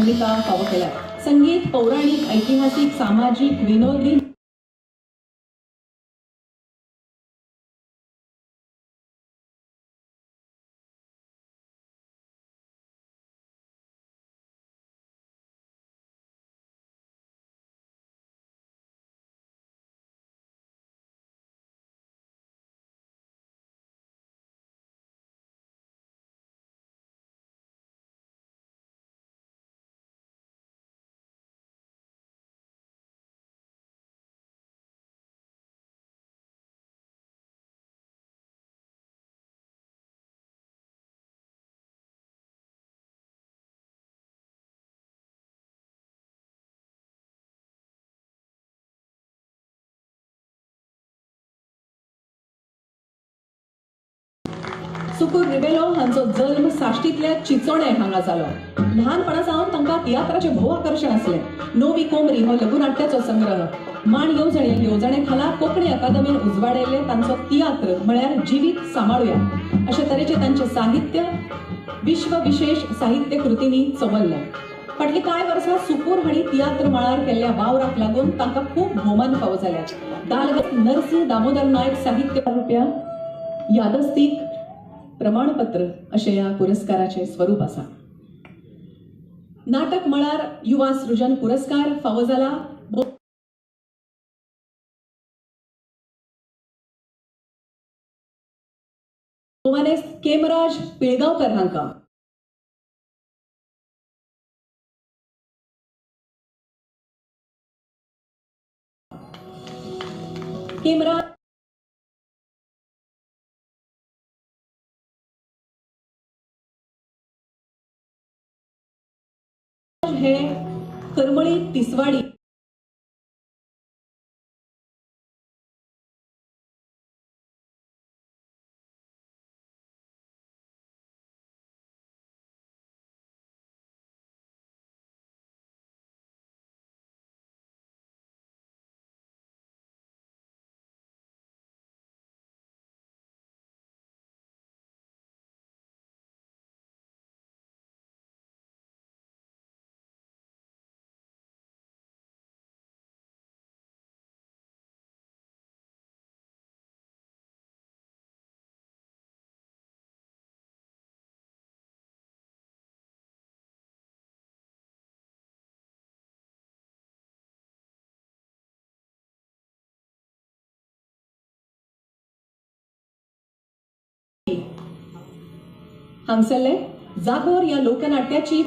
भूमिका फावो केल्या. संगीत, पौराणिक, ऐतिहासिक, सामाजिक, विनोदी सुकूर रिबेलो हांचो जल्म साश्टीतल्या चिचोणे हांगा जालो. ल्हानपणासावन तांकां तियात्राचें भोव आकर्शण आसलें. नोवी कोमरी हो लघुनाट्याचो संग्रह, माण येवजणे खाला कोंकणी अकादमीन उजवाडायले तांचो तियात्र म्हळ्यार जिवीत सांबाळुया अशे तरेचे तांचे साहित्य विश्व विशेष साहित्य कृतींनी चंवरलें. फाटलीं कांय वर्सां सुकूर हांणी तियात्र मळार केल्ल्या वावराक लागून तांकां खूब भोवमान फावो जाल्यात. दालगत नरसिंह दामोदर नायक साहित्य रुपया यादस्तीक प्रमाणपत्र अशें ह्या पुरस्काराचें स्वरूप आसा. नाटक मळार युवा सृजन पुरस्कार फावो जाला. भोवमानेस्त केमराज पिळगांवकर हांकां केमराज हे करमळी तिसवाडी हांगसरले जागोर या लोकनाट्याची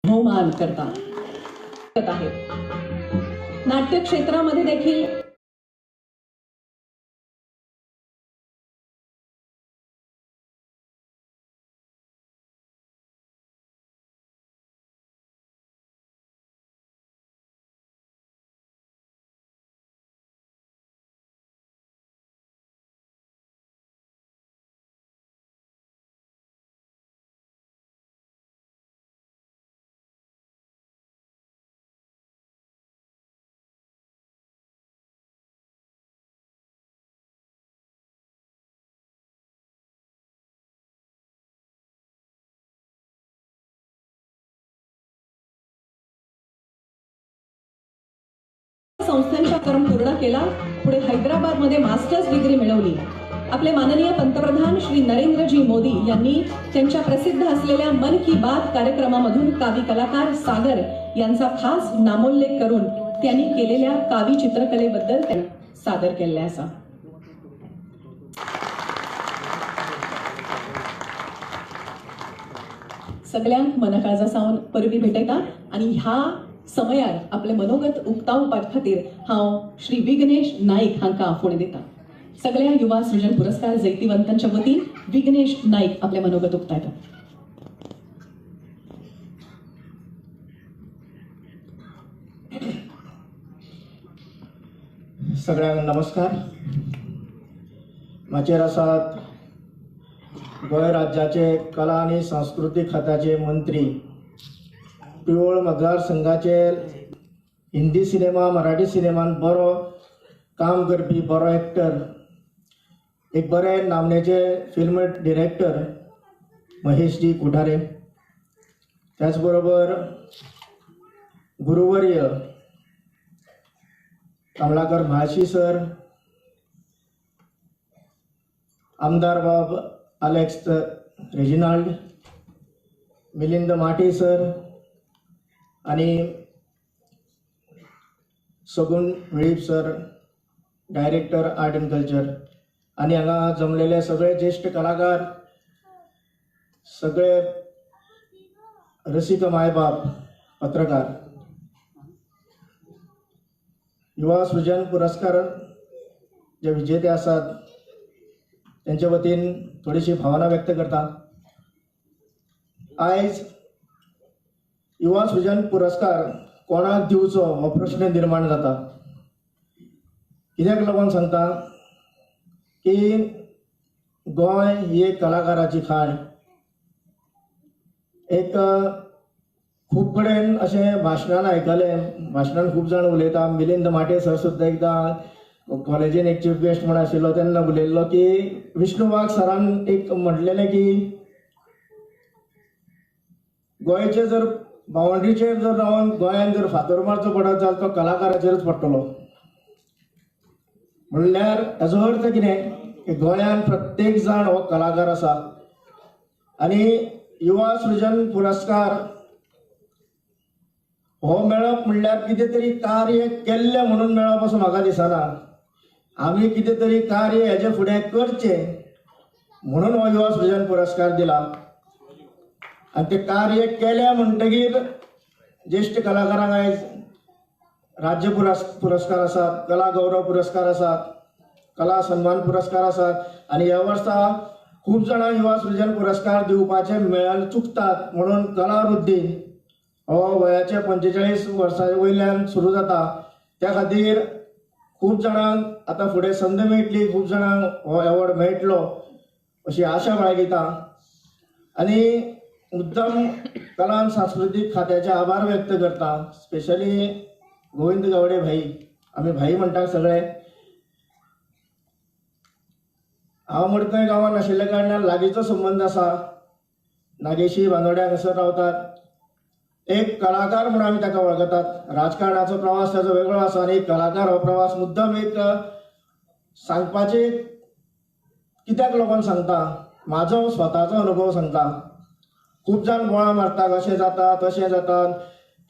बहुमान करतात आहेत. नाट्य क्षेत्रामध्ये देखील संस्थांचा क्रम पूर्ण केला. पुढे हैदराबाद मध्ये मास्टर्स डिग्री मिळवली. आपले माननीय पंतप्रधान श्री नरेंद्रजी मोदी यांनी त्यांच्या प्रसिद्ध असलेल्या मन की बात कार्यक्रमामधून कावी कलाकार सागर यांचा खास नामोल्लेख करून त्यांनी केलेल्या कावी चित्रकलेबद्दल त्यांनी सादर केले असा. सगळ्यांक मनकाळजा सावन परबी भेटयता आणि ह्या समयार आपले मनोगत उक्तावपाक खातीर हांव श्री विघ्नेश नाईक हांकां फोन दिता. सगळ्या युवा सृजन पुरस्कार जैतिवंतांच्या वतीन विघ्नेश नाईक आपले मनोगत उक्तायतात. सगळ्यांना नमस्कार. माचेर आसात गोंय राज्याचे कला आणि सांस्कृतिक खात्याचे मंत्री, पिवळ मतदारसंघाचे हिंदी सिनेमा मराठी सिनेमान बरो काम करपी बरो एक्टर, एक बरे नामनेचे फिल्म डिरेक्टर महेश जी कोठारे, त्याचबरोबर गुरुवर्य कमलाकर म्हाळशी सर, आमदार बाब अलेक्स रेजिनाल्ड, मिलिंद माटे सर आणि सगुण Velip sir, director art and culture, आणि हांगा जमलेले सगळे ज्येष्ठ कलाकार, सगळे रसिक मायबाप, पत्रकार. युवा सृजन पुरस्कार जे विजेते आसात त्यांच्या वतीन थोडीशी भावना व्यक्त करता. आयज युवा सृजन पुरस्कार कोणाक दिवचो हो प्रश्न निर्माण जाता. कित्याक लागून सांगता की गोंय ही एक कलाकाराची खाण. एक खूब कडेन अशें भाशणान आयकलें, भाशणान खूब जाण उलयता. मिलिंद माटे सर सुद्दां एकदां कॉलेजीन एक चीफ गेस्ट म्हण आशिल्लो तेन्ना उलयल्लो की विष्णू वाघ सरान एक म्हटलेलें की गोंयचे जर बाउंड्रीचेर जर रावन गोंयान जर फातर मारचो पडत जाल्यार तो कलाकाराचेरच पडटलो. म्हणल्यार हाचो अर्थ कितें की गोंयान प्रत्येक जाण हो कलाकार आसा. आनी युवा सृजन पुरस्कार हो मेळप म्हणल्यार कितें तरी कार्य केल्लें म्हणून मेळप असो म्हाका दिसना. आमी कितें तरी कार्य हेजे फुडें करचें म्हणून हो युवा सृजन पुरस्कार दिला. आनी ते कार्य केलें म्हणटगीर ज्येष्ठ कलाकारांक आयज राज्य पुरस्कार आसात, कला गौरव पुरस्कार आसात, कला सन्मान पुरस्कार आसात, आनी ह्या वर्सा खूब जाणां युवा सृजन पुरस्कार दिवपाचे मेळून चुकतात. म्हणून कला वृद्धी हो वयाच्या 45 वर्सां वयल्यान सुरू जाता. त्या खातीर खूब जाणांक आतां फुडें संद मेळटली, खूब जाणांक हो एवॉर्ड मेळटलो अशी आशा बाळगिता. आनी मुद्दम कला आनी सांस्कृतीक खात्याचे आभार व्यक्त करता. स्पेशली गोविंद गावडे भाई, आमी भाई म्हणटा सगळे. हांव मडकय गांवांत आशिल्ल्या कारणान लागींचो संबंद आसा. नागेशी बांदोड्या हांगासर रावतात. एक कलाकार म्हणून आमी ताका वळखतात. राजकारणाचो प्रवास ताचो वेगळो आसा आनी एक कलाकार हो प्रवास मुद्दम एक सांगपाचे कित्याक लागून सांगता, म्हाजो स्वताचो अनुभव सांगता. खूब जाण बोळां मारतात, अशें जाता तशें जाता.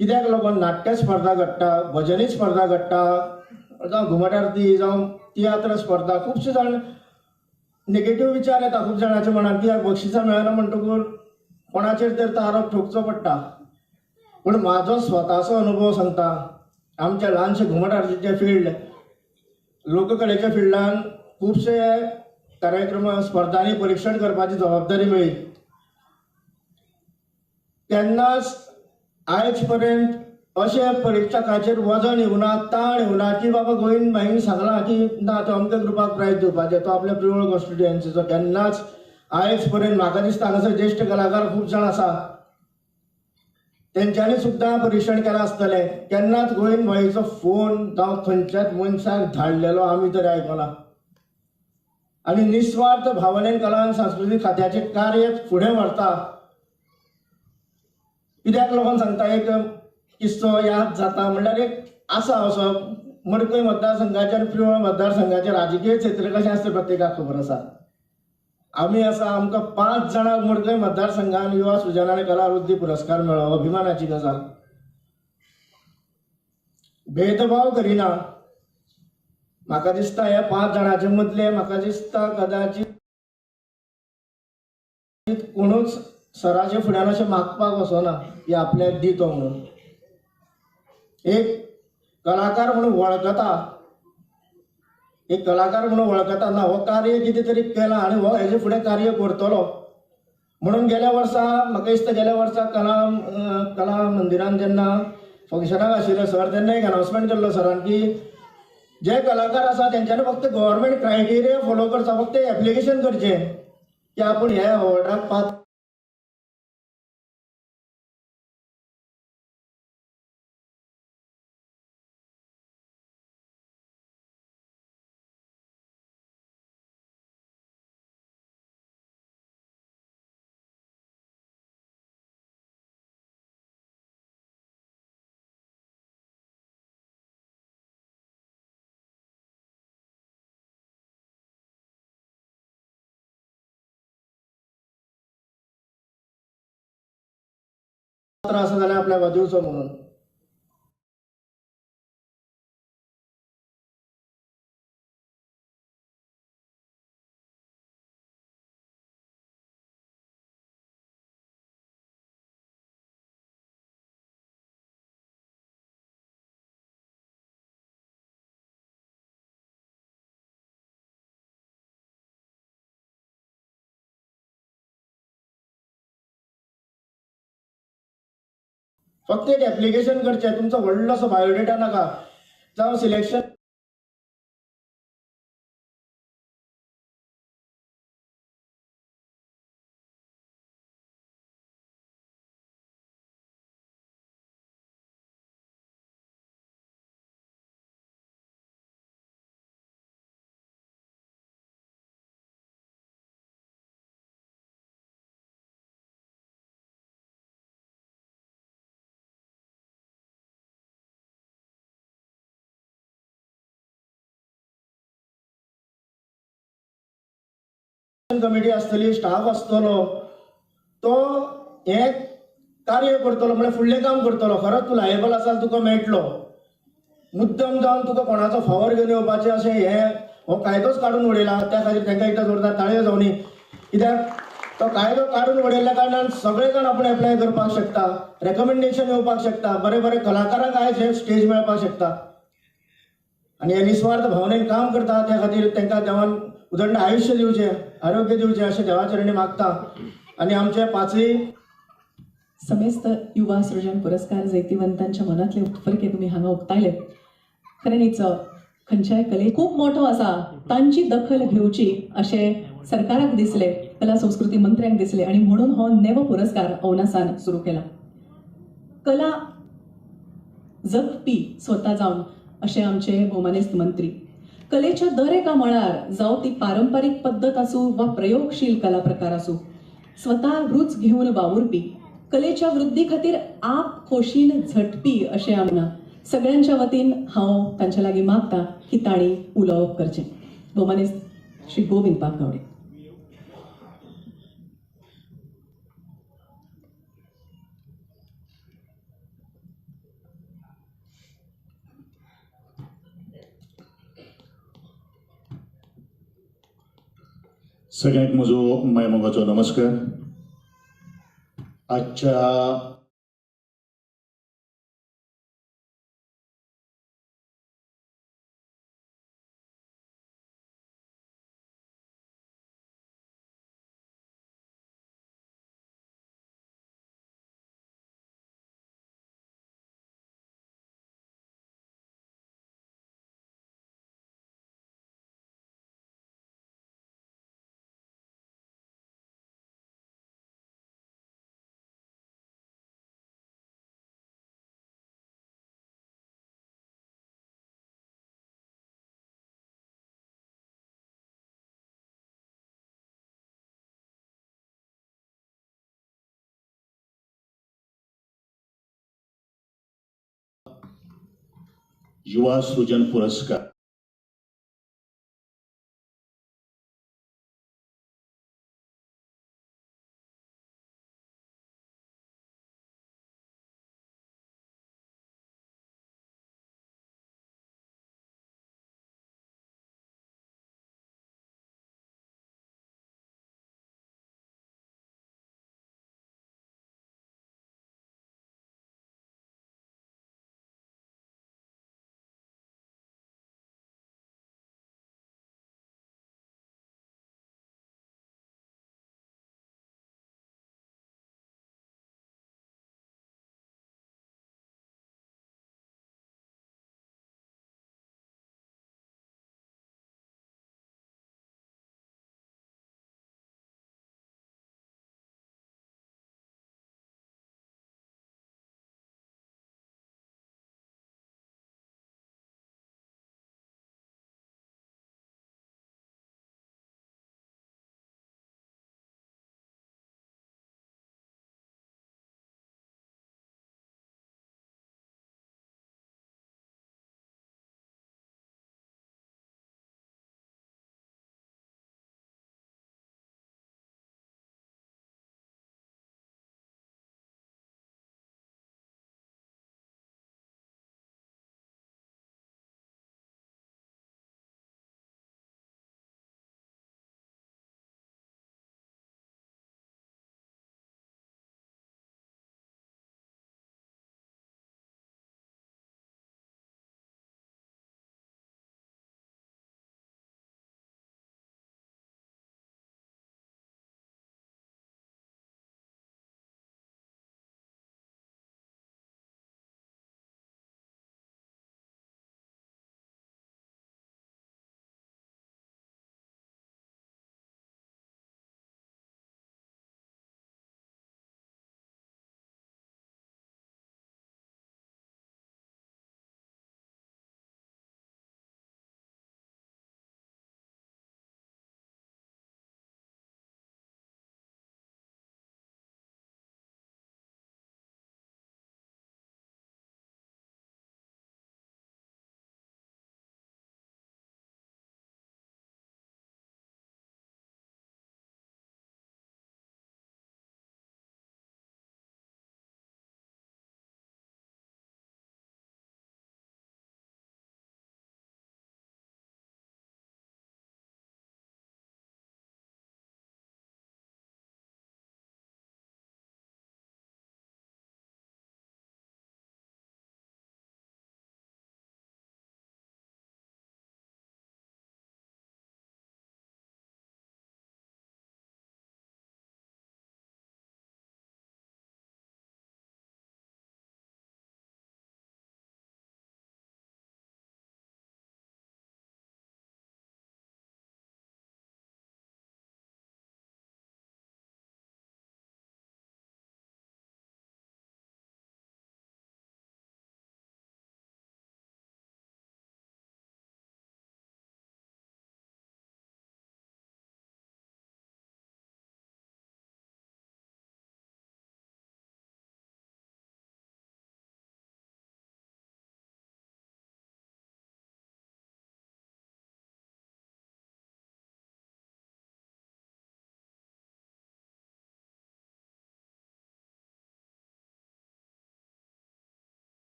कित्याक लागून नाट्य स्पर्धा घडटा, भजनी स्पर्धा घडटा, जावं घुमट आरती, जावं तियात्र स्पर्धा. खुबशे जाण नेगेटीव विचार येता खूब जाणांच्या मनांत, कित्याक बक्षिसां मेळना म्हणटकूच कोणाचेर तर तो आरोप ठोकचो पडटा. पूण म्हाजो स्वताचो अनुभव सांगता. आमच्या ल्हानशे घुमट आर्टीचे फील्ड लोककलेच्या फिल्डान खुबशे कार्यक्रम स्पर्धांनी परीक्षण करपाची जबाबदारी मेळ्ळी. तेन्नाच आयज पर्यंत अशें परीक्षकाचेर वजन येवना, ताण येवना की बाबा गोविंद भाईन सांगलां की ना तो अमक्या ग्रुपाक प्रायज दिवपाचें, तो आपल्या प्रिवळ कॉन्स्टिट्युएन्सीचो. केन्नाच आयज पर्यंत म्हाका दिसता हांगासर ज्येश्ठ कलाकार खूब जाण आसा, तेंच्यांनी सुद्दां परीक्षण केलां आसतलें. केन्नाच गोविंद भाईचो फोन जावं खंयच्याच मनशाक धाडलेलो आमी तरी आयकना. आनी निस्वार्थ भावनेन कला आनी सांस्कृतीक खात्याचें कार्य फुडें व्हरता. कित्याक लागून सांगता, एक किस्सो याद जाता म्हणल्यार एक आसा असो मडकय मतदारसंघाचे आनी प्रिवळ मतदारसंघाचे राजकीय क्षेत्र कशें आसता प्रत्येकाक खबर आसा. आमी आसा, आमकां 5 जाणांक मडकय मतदारसंघान युवा सृजन आनी कला वृद्धी पुरस्कार मेळ्ळो. अभिमानाची गजाल. भेदभाव करिना. म्हाका दिसता ह्या 5 जाणांचे मदले म्हाका दिसता कदाचित कोणूच सराचे फुड्यान अशें मागपाक वचना की आपल्याक दी तो म्हणून. एक कलाकार म्हणून वळखता, एक कलाकार म्हणून वळखता ना हो कार्य कितें तरी केलां आनी हो हेजे फुडें कार्य करतलो म्हणून. गेल्या वर्सा म्हाका दिसता गेल्या वर्सा कला मंदिरान जेन्ना फंक्शनाक आशिल्ले सर तेन्ना एक अनाउन्समेंट केल्लो सरान की जे कलाकार आसा तेंच्यांनी फक्त गव्हर्मेंट क्रायटेरिया फॉलो करता, फक्त एप्लिकेशन करचें की आपूण ह्या अवॉर्डाक पात्र. आसा जाल्यार आपल्याक दिवचो म्हणून. फक्त एक एप्लिकेशन करचें, तुमचो व्हडलोसो बायोडेटा नाका, जावं सिलेक्शन कमिटी आसतली, स्टाफ आसतलो, तो हे कार्य करतलो म्हणजे फुडलें काम करतलो. खरोच तूं लायबल आसा तुका मेळटलो. मुद्दम जावन तुका कोणाचो फावर घेवन येवपाचें अशें हो कायदोच काडून उडयला. त्या खातीर तांकां एकदां जोरदार ताळयो जावनी. कित्याक तो कायदो काडून उडयल्ल्या कारणान सगळे जाण आपण एप्लाय करपाक शकता, रेकमेंडेशन येवपाक शकता, बरे बरे कलाकारांक आयज हे स्टेज मेळपाक शकता. आनी हे निस्वार्थ भावनेन काम करता त्या खातीर तांकां देवान उदंड आयुष्य दिवचें, आरोग्य दिवचें अशें देवाचरणी मागता. आनी आमचे 5 समेस्त युवा सृजन पुरस्कार जैतिवंतांच्या मनातले फलके तुम्ही हांगा उक्तायले. खरेंच खंयच्याय कले खूप मोठो आसा, तांची दखल घेवची अशें सरकाराक दिसले, कला संस्कृती मंत्र्यांक दिसले आनी म्हणून हो नेव पुरस्कार औनासान सुरू केला. कला जगपी स्वता जावन अशें आमचे भौमानेस्त मंत्री. कलेच्या दर एका मळार जावं ती पारंपारीक पद्दत आसूं वा प्रयोगशील कला प्रकार आसूं, स्वता रूच घेवन वावुरपी, कलेच्या वृद्धी खातीर आप खोशीन झटपी अशें आमना सगळ्यांच्या वतीन हांव तांच्या लागीं मागता की तांणी उलोवप करचें. भौमानेस्त श्री गोविंद पागगावडे. सगळ्यांक म्हजो मायमोगाचो नमस्कार. आजच्या युवा सृजन पुरस्कार